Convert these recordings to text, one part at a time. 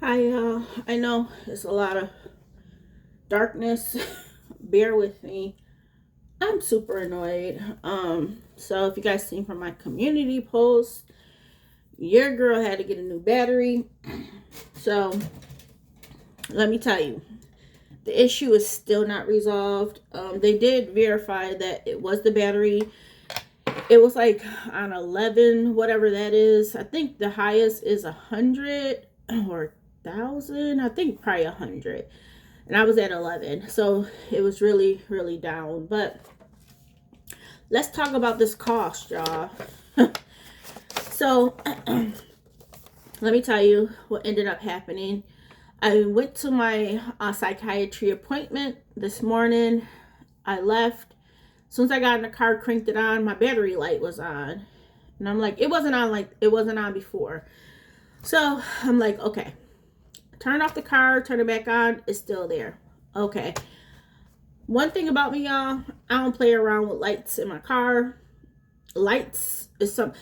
I know it's a lot of darkness. Bear with me. I'm super annoyed. So if you guys seen from my community post, your girl had to get a new battery. So let me tell you, the issue is still not resolved. They did verify that it was the battery. It was like on 11, whatever that is. I think the highest is 100 or 1,000. I think probably 100. And I was at 11, so it was really down. But let's talk about this cost, y'all. So let me tell you what ended up happening. I went to my psychiatry appointment this morning. I left. As soon as I got in the car, cranked it on, my battery light was on. And I'm like, it wasn't on before. So I'm like, okay. Turn off the car, turn it back on, it's still there. Okay. One thing about me, y'all, I don't play around with lights in my car. Lights is some.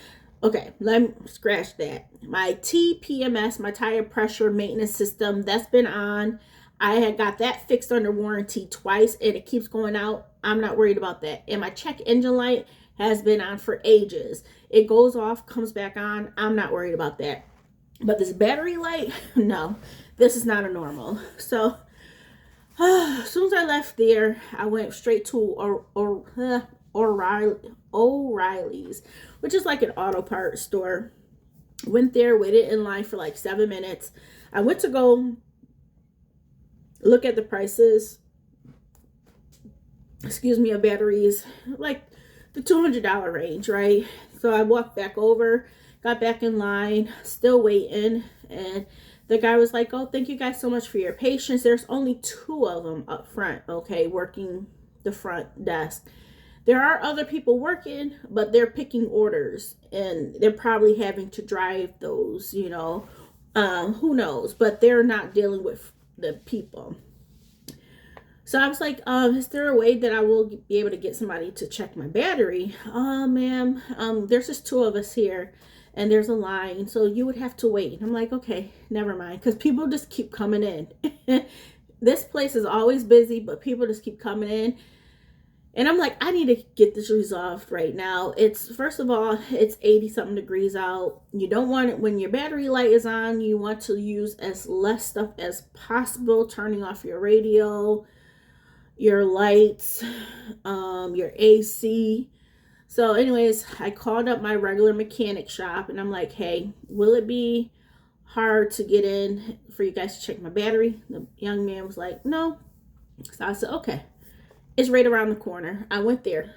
Okay, let me scratch that. My TPMS, my tire pressure maintenance system, that's been on. I had got that fixed under warranty twice and it keeps going out. I'm not worried about that. And my check engine light has been on for ages. It goes off, comes back on. I'm not worried about that. But this battery light, no, this is not a normal. So as soon as I left there, I went straight to O'Reilly's, which is like an auto parts store. Went there, waited in line for like 7 minutes. I went to go look at the prices, of batteries, like the $200 range, right? So I walked back over, got back in line, still waiting, and the guy was like, oh, thank you guys so much for your patience. There's only 2 of them up front, okay, working the front desk. There are other people working, but they're picking orders, and they're probably having to drive those, who knows, but they're not dealing with the people. So I was like, is there a way that I will be able to get somebody to check my battery? Ma'am, there's just 2 of us here and there's a line, so you would have to wait. I'm like, okay, never mind, because people just keep coming in. This place is always busy, but people just keep coming in. And I'm like, I need to get this resolved right now. First of all, it's 80 something degrees out. You don't want it when your battery light is on. You want to use as less stuff as possible, turning off your radio, your lights, your AC. So anyways, I called up my regular mechanic shop and I'm like, hey, will it be hard to get in for you guys to check my battery? The young man was like, no. So I said, okay. It's right around the corner. I went there.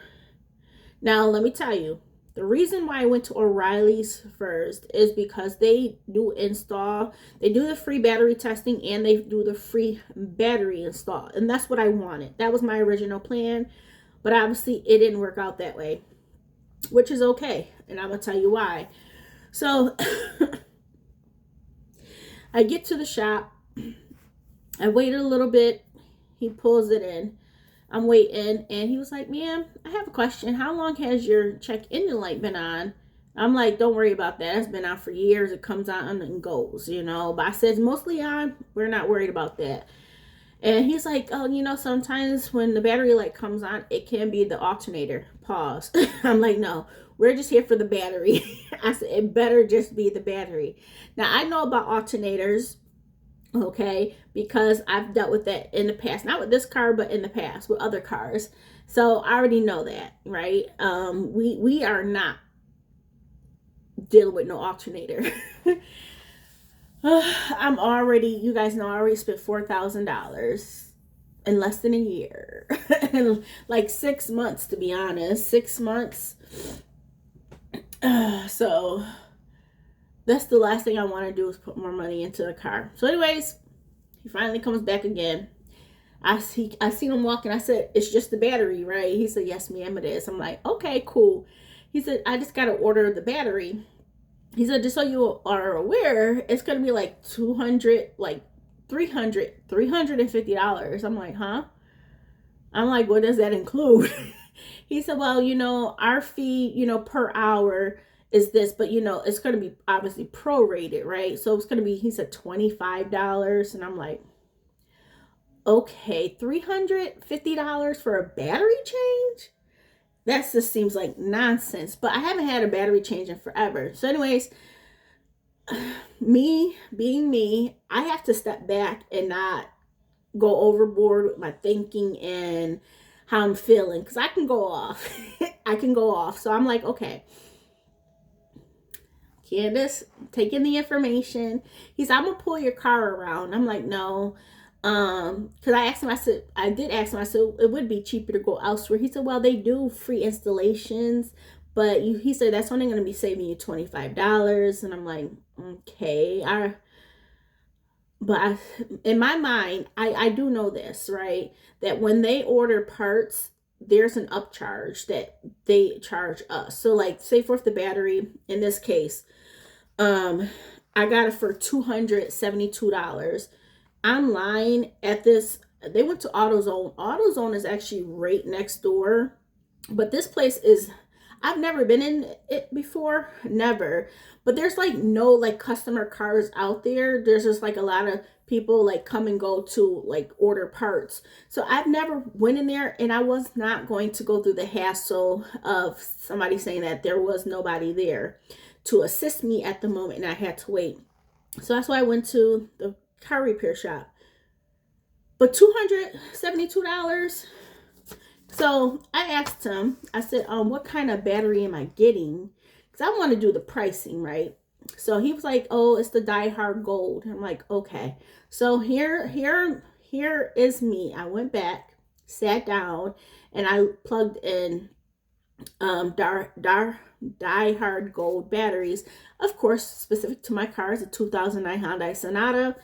Now, let me tell you, the reason why I went to O'Reilly's first is because they do the free battery testing and they do the free battery install. And that's what I wanted. That was my original plan. But obviously, it didn't work out that way, which is okay. And I'm going to tell you why. So, I get to the shop. I waited a little bit. He pulls it in. I'm waiting, and he was like, ma'am, I have a question. How long has your check engine light been on? I'm like, don't worry about that. It's been on for years. It comes on and goes, But I said, it's mostly on. We're not worried about that. And he's like, oh, sometimes when the battery light comes on, it can be the alternator. Pause. I'm like, no, we're just here for the battery. I said, it better just be the battery. Now, I know about alternators. Okay, because I've dealt with that in the past, not with this car, but in the past with other cars. So I already know that, right? We are not dealing with no alternator. You guys know, I already spent $4,000 in less than a year, like 6 months, to be honest, 6 months. So that's the last thing I want to do is put more money into the car. So anyways, he finally comes back again. I seen him walking. I said, it's just the battery, right? He said, yes, ma'am, it is. I'm like, okay, cool. He said, I just got to order the battery. He said, just so you are aware, it's going to be like $350. I'm like, huh? I'm like, what does that include? He said, well, our fee, per hour is this, but you know, it's going to be obviously prorated, right? So it's going to be, he said $25. And I'm like, okay, $350 for a battery change? That just seems like nonsense. But I haven't had a battery change in forever. So anyways, me being me, I have to step back and not go overboard with my thinking and how I'm feeling, because I can go off. I can go off. So I'm like, okay, Candace, taking the information. He's, I'm gonna pull your car around. I'm like, no. Because I asked him, I did ask him, I said, it would be cheaper to go elsewhere. He said, well, they do free installations, but he said, that's only going to be saving you $25. And I'm like, okay. In my mind, I do know this, right? That when they order parts, there's an upcharge that they charge us. So like, say for the battery, in this case, I got it for $272. Online at this, they went to AutoZone. AutoZone is actually right next door, but this place is, I've never been in it before, never. But there's like no like customer cars out there. There's just like a lot of people like come and go to like order parts. So I've never went in there, and I was not going to go through the hassle of somebody saying that there was nobody there to assist me at the moment, and I had to wait. So that's why I went to the car repair shop. But $272. So I asked him, I said, what kind of battery am I getting? Because I want to do the pricing, right? So he was like, oh, it's the Die Hard Gold. I'm like, okay. So here is me. I went back, sat down, and I plugged in Die Hard Gold batteries. Of course, specific to my car is a 2009 Hyundai Sonata.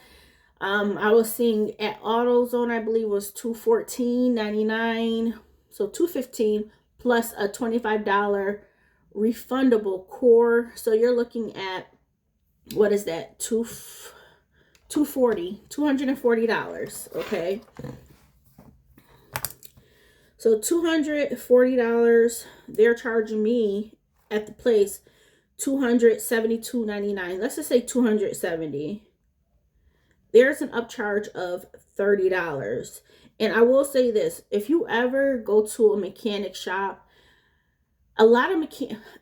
I was seeing at AutoZone, I believe was $214.99, so $215 plus a $25 refundable core. So you're looking at, what is that? $240. Okay. So $240, they're charging me at the place $272.99. Let's just say $270. There's an upcharge of $30. And I will say this, if you ever go to a mechanic shop, a lot of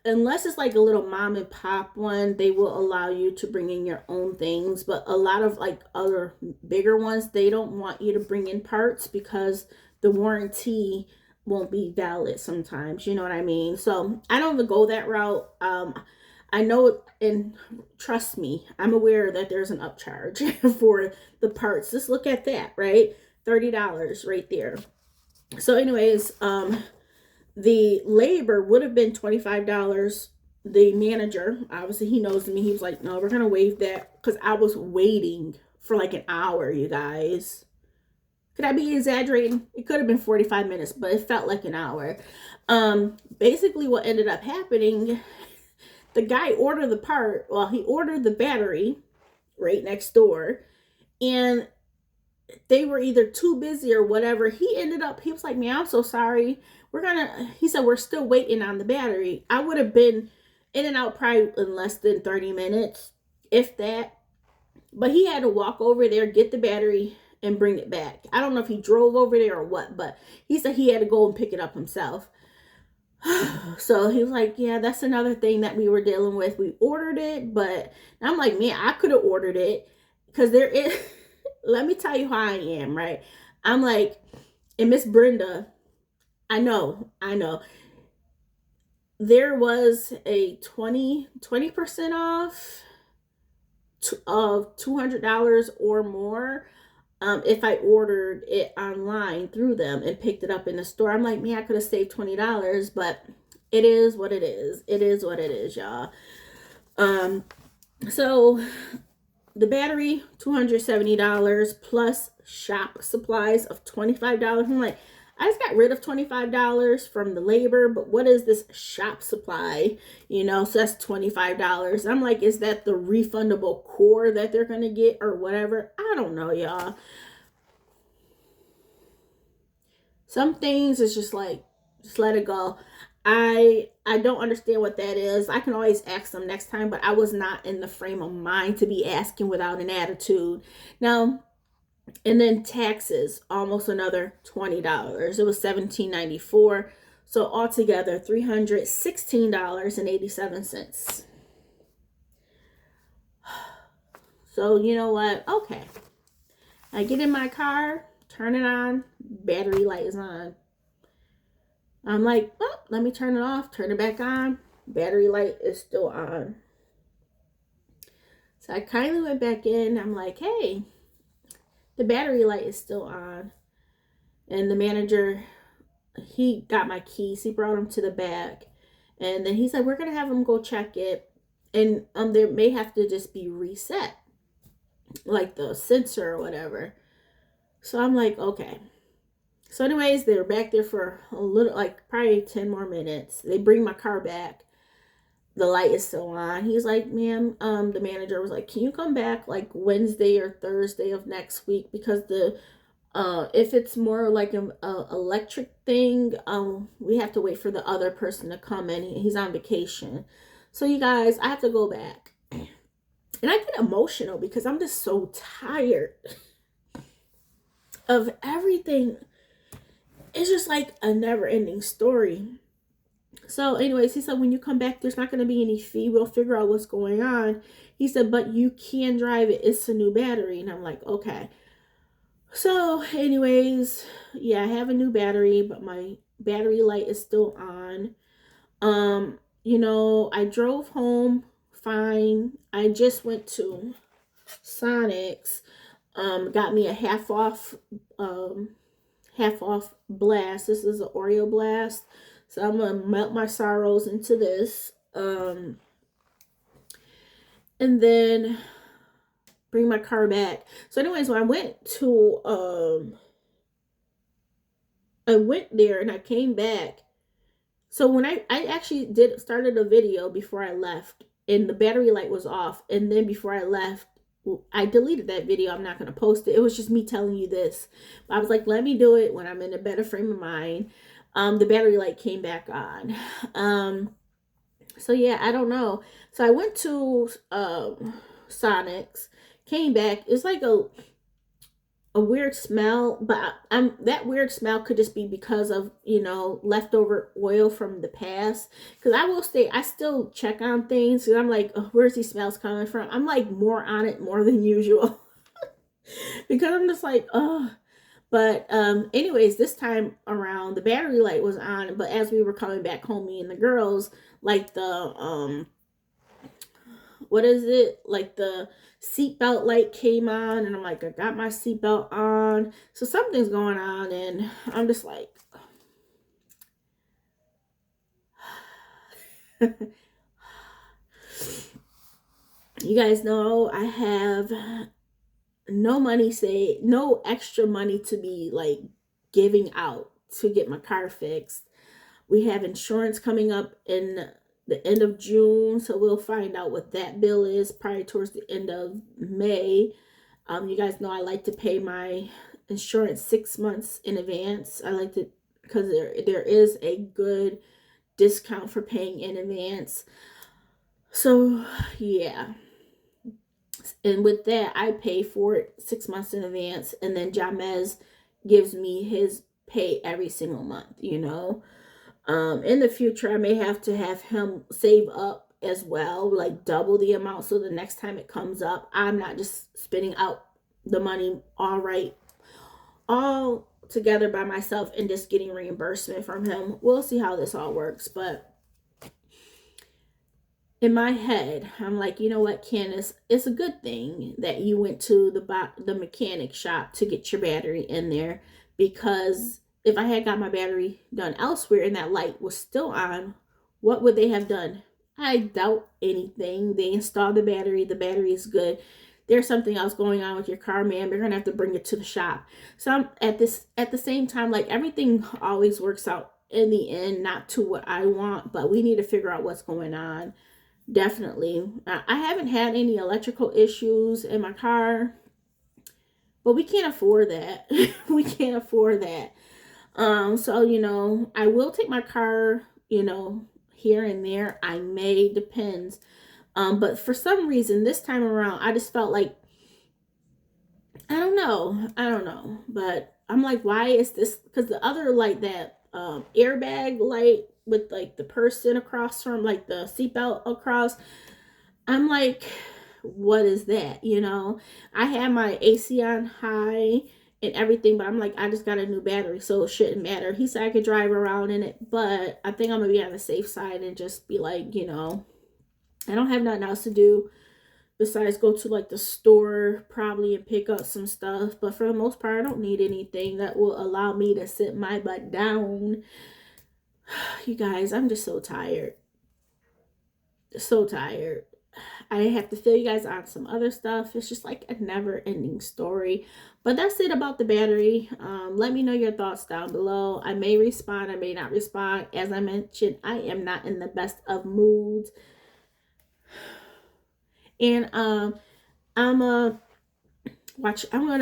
unless it's like a little mom and pop one, they will allow you to bring in your own things. But a lot of like other bigger ones, they don't want you to bring in parts because the warranty won't be valid sometimes. You know what I mean? So I don't even go that route. I know, and trust me, I'm aware that there's an upcharge for the parts. Just look at that, right? $30 right there. So anyways, the labor would have been $25. The manager, obviously he knows me. He was like, no, we're going to waive that, because I was waiting for like an hour, you guys. Could I be exaggerating? It could have been 45 minutes, but it felt like an hour. Basically what ended up happening, the guy ordered the part, well, he ordered the battery right next door, and they were either too busy or whatever. He was like, man, I'm so sorry. He said, we're still waiting on the battery. I would have been in and out probably in less than 30 minutes, if that. But he had to walk over there, get the battery, and bring it back. I don't know if he drove over there or what, but he said he had to go and pick it up himself. So he was like, yeah, that's another thing that we were dealing with. We ordered it, but I'm like, man, I could have ordered it, because there is, let me tell you how I am, right? I'm like, and Miss Brenda, I know, there was a 20% off of $200 or more if I ordered it online through them and picked it up in the store. I'm like, man, I could have saved $20, but it is what it is. It is what it is, y'all. So the battery, $270 plus shop supplies of $25. I'm like, I just got rid of $25 from the labor, but what is this shop supply? You know, so that's $25. I'm like, is that the refundable core that they're going to get or whatever? I don't know, y'all. Some things is just like, just let it go. I don't understand what that is. I can always ask them next time, but I was not in the frame of mind to be asking without an attitude. Now, and then taxes, almost another $20. It was $17.94. So altogether, $316.87. So you know what? Okay. I get in my car, turn it on, battery light is on. I'm like, oh, let me turn it off, turn it back on. Battery light is still on. So I kindly went back in. I'm like, hey, the battery light is still on. And the manager, he got my keys. He brought them to the back. And then he's like, we're going to have them go check it. And there may have to just be reset, like the sensor or whatever. So I'm like, okay. So anyways, they were back there for a little, like probably 10 more minutes. They bring my car back. The light is still on. He's like, ma'am, the manager was like, can you come back like Wednesday or Thursday of next week? Because if it's more like an electric thing, we have to wait for the other person to come in. He's on vacation. So you guys, I have to go back. And I get emotional because I'm just so tired of everything. It's just like a never ending story. So anyways, he said, when you come back, there's not going to be any fee. We'll figure out what's going on. He said, but you can drive it. It's a new battery. And I'm like, okay. So anyways, yeah, I have a new battery, but my battery light is still on. You know, I drove home fine. I just went to Sonic's, got me a half off blast. This is an Oreo blast. So I'm going to melt my sorrows into this. And then bring my car back. So anyways, when I went there and I came back. So when I actually started a video before I left and the battery light was off. And then before I left, I deleted that video. I'm not going to post it. It was just me telling you this. But I was like, let me do it when I'm in a better frame of mind. The battery light came back on. So yeah, I don't know. So I went to Sonic's, came back. It's like a weird smell, but that weird smell could just be because of, you know, leftover oil from the past. Because I will say, I still check on things. Because I'm like, oh, where's these smells coming from? I'm like more on it more than usual. Because I'm just like, oh. But anyways, this time around, the battery light was on. But as we were coming back home, me and the girls, like the, what is it? Like the seatbelt light came on, and I'm like, I got my seatbelt on. So something's going on, and I'm just like, you guys know I have no money saved, no extra money to be like giving out to get my car fixed. We have insurance coming up in the end of June, so we'll find out what that bill is probably towards the end of May. You guys know I like to pay my insurance 6 months in advance. I like to, because there is a good discount for paying in advance. So yeah, and with that, I pay for it 6 months in advance, and then Jamez gives me his pay every single month, you know. In the future, I may have to have him save up as well, like double the amount, so the next time it comes up, I'm not just spending out the money all together by myself and just getting reimbursement from him. We'll see how this all works, but in my head, I'm like, you know what, Candace, it's a good thing that you went to the mechanic shop to get your battery in there, because if I had got my battery done elsewhere and that light was still on, what would they have done? I doubt anything. They installed the battery is good. There's something else going on with your car, ma'am. You're gonna have to bring it to the shop. So I'm at the same time, like, everything always works out in the end, not to what I want, but we need to figure out what's going on. Definitely. I haven't had any electrical issues in my car, but we can't afford that. We can't afford that. So, you know, I will take my car, here and there. I may, depends. But for some reason this time around, I just felt like, I don't know. But I'm like, why is this? Because the other, like, that airbag light with like the person across from, like, the seatbelt across, I'm like, what is that? I have my AC on high and everything, but I'm like, I just got a new battery, so it shouldn't matter. He said I could drive around in it, but I think I'm gonna be on the safe side and just be like, I don't have nothing else to do besides go to, like, the store probably and pick up some stuff. But for the most part, I don't need anything that will allow me to sit my butt down. You guys, I'm just so tired. So tired. I have to fill you guys on some other stuff. It's just like a never ending story. But that's it about the battery. Let me know your thoughts down below. I may respond, I may not respond. As I mentioned, I am not in the best of moods. And I'm gonna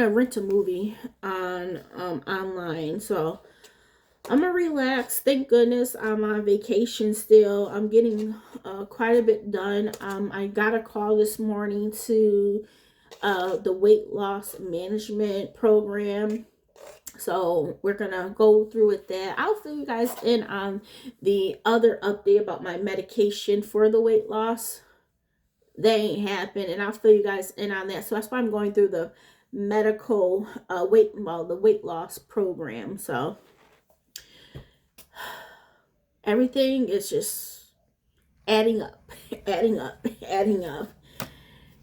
rent a movie on online. So I'm gonna relax. Thank goodness I'm on vacation still. I'm getting quite a bit done. I got a call this morning to the weight loss management program. So we're gonna go through with that. I'll fill you guys in on the other update about my medication for the weight loss. They ain't happened, and I'll fill you guys in on that. So that's why I'm going through the medical the weight loss program. So everything is just adding up, adding up, adding up.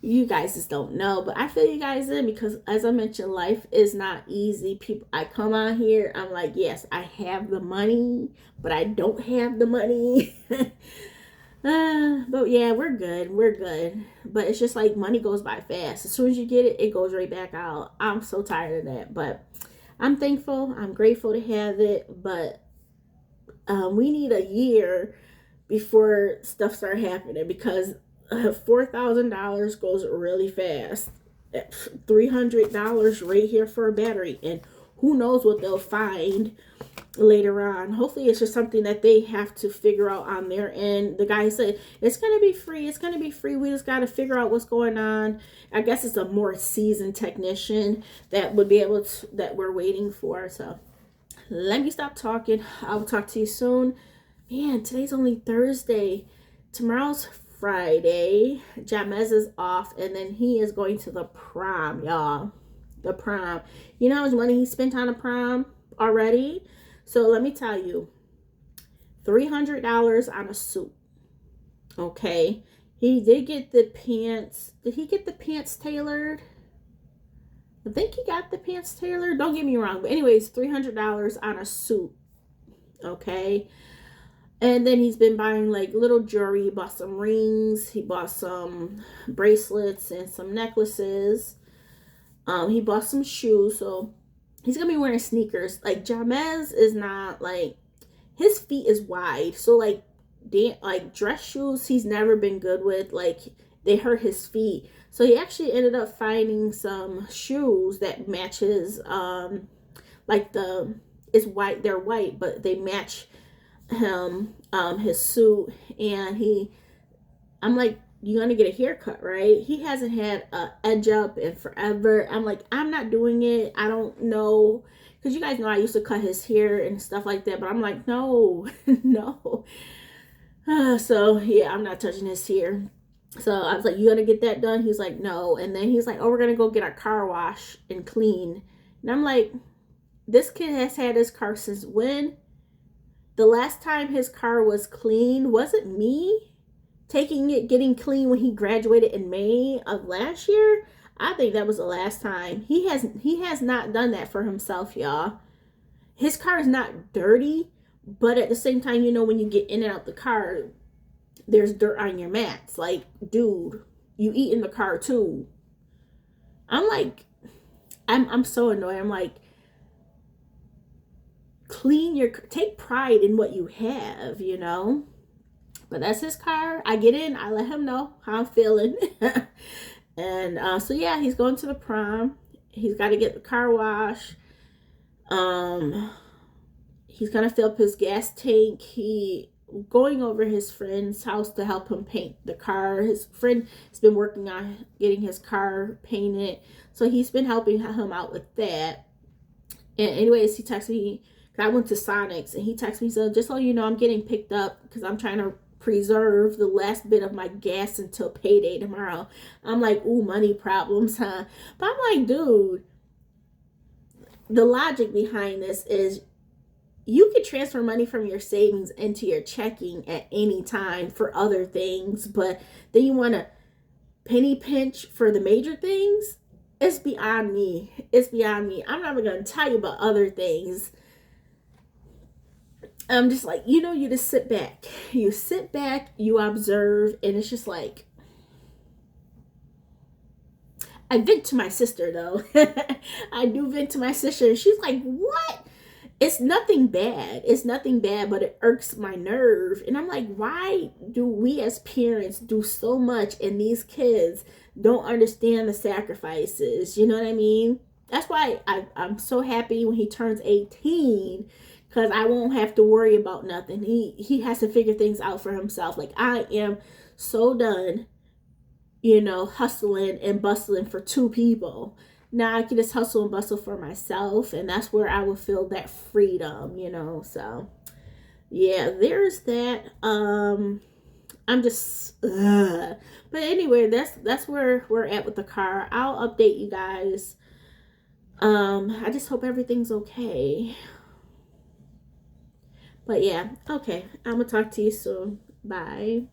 You guys just don't know, but I fill you guys in because, as I mentioned, life is not easy. People, I come on here, I'm like, yes, I have the money, but I don't have the money. But yeah, we're good. But it's just like money goes by fast. As soon as you get it, it goes right back out. I'm so tired of that, but I'm thankful. I'm grateful to have it, but we need a year before stuff start happening because $4,000 goes really fast. $300 right here for a battery, and who knows what they'll find later on. Hopefully it's just something that they have to figure out on their end. The guy said it's gonna be free. We just got to figure out what's going on. I guess it's a more seasoned technician that would be able to, that we're waiting for. So let me stop talking. I'll talk to you soon. Man, today's only Thursday. Tomorrow's Friday. Jamez is off, and then he is going to the prom, y'all. The prom. You know how much money he spent on a prom already? So let me tell you, $300 on a suit. Okay. He did get the pants. Did he get the pants tailored? I think he got the pants tailored. Don't get me wrong. But anyways, $300 on a suit. Okay. And then he's been buying like little jewelry. He bought some rings. He bought some bracelets and some necklaces. He bought some shoes. So he's going to be wearing sneakers. Like, Jamez is not, like, his feet is wide. So, like dress shoes, he's never been good with. Like, they hurt his feet. So he actually ended up finding some shoes that matches, like it's white. They're white, but they match him, his suit. And I'm like, you're gonna get a haircut, right? He hasn't had a edge up in forever. I'm like, I'm not doing it. I don't know, because you guys know I used to cut his hair and stuff like that, but I'm like, no. No. So yeah, I'm not touching his hair. So I was like, you gonna get that done? He's like, no. And then he's like, oh, we're gonna go get our car wash and clean. And I'm like, this kid has had his car since when? The last time his car was clean wasn't me getting clean when he graduated in May of last year. I think that was the last time. He has not done that for himself, y'all. His car is not dirty, but at the same time, when you get in and out the car, there's dirt on your mats. Like, dude, you eat in the car too. I'm like, I'm so annoyed. I'm like, take pride in what you have, But that's his car. I get in, I let him know how I'm feeling. And so yeah, he's going to the prom. He's got to get the car wash. He's gonna fill up his gas tank. He going over his friend's house to help him paint the car. His friend has been working on getting his car painted, so he's been helping him out with that. And anyways, he texted me. I went to Sonic's and he texted me, so just so you know, I'm getting picked up because I'm trying to preserve the last bit of my gas until payday tomorrow. I'm like, ooh, money problems, huh? But I'm like, dude, the logic behind this is you could transfer money from your savings into your checking at any time for other things, but then you want to penny pinch for the major things. It's beyond me. It's beyond me. I'm not even going to tell you about other things. I'm just like, you just sit back. You sit back, you observe, and it's just like, I vent to my sister, though. I do vent to my sister, and she's like, what? It's nothing bad. It's nothing bad, but it irks my nerve. And I'm like, why do we as parents do so much and these kids don't understand the sacrifices? You know what I mean? That's why I'm so happy when he turns 18, because I won't have to worry about nothing. He has to figure things out for himself. Like, I am so done, hustling and bustling for two people. Now I can just hustle and bustle for myself, and that's where I will feel that freedom, So yeah, there's that. I'm just but anyway, that's where we're at with the car. I'll update you guys. I just hope everything's okay. But yeah, okay. I'm gonna talk to you soon. Bye.